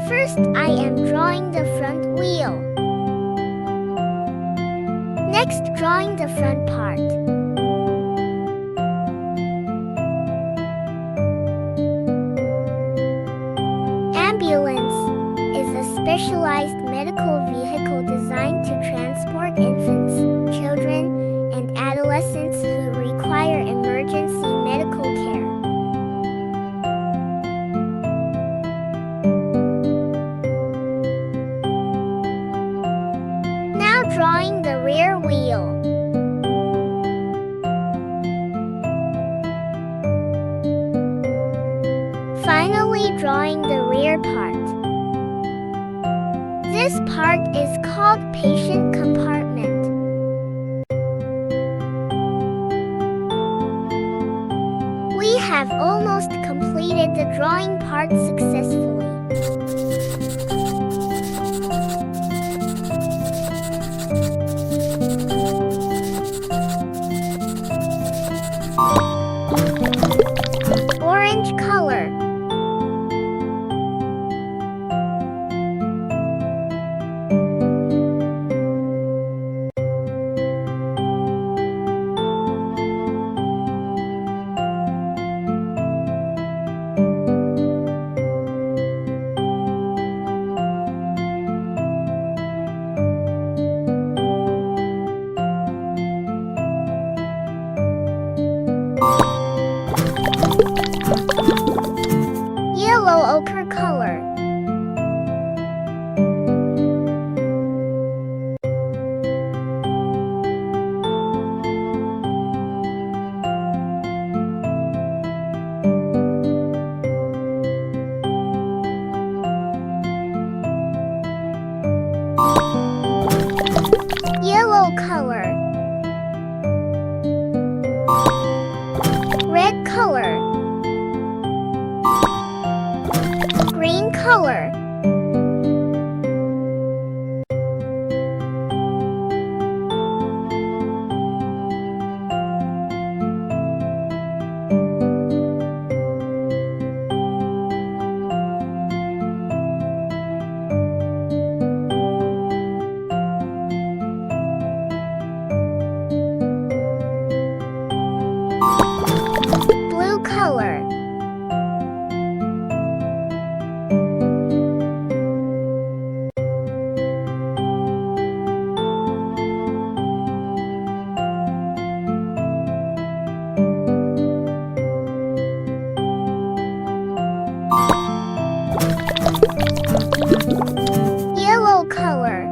First, I am drawing the front wheel. Next, drawing the front part. Ambulance is a specialized medical vehicle designed to transport infants, children, and adolescents who require emergency medical care. Now drawing the rear wheel. Finally drawing the rear part. This part is called patient compartment. We have almost completed the drawing part successfully. Orange color. Yellow ochre color. Yellow color. Red color. Green color. Blue color. Yellow color.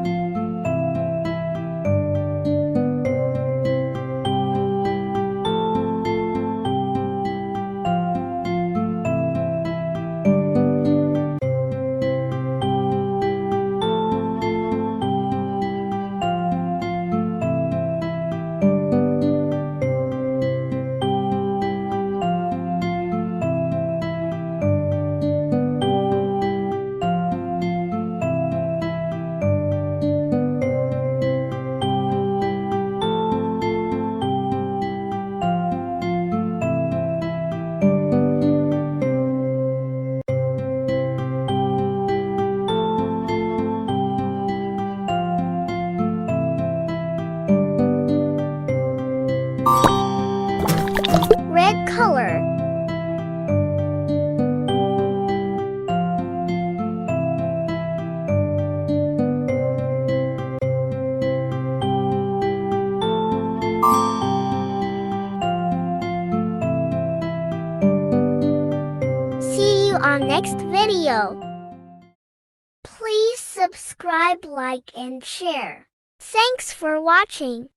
Red color. See you on next video. Please subscribe, like, and share. Thanks for watching.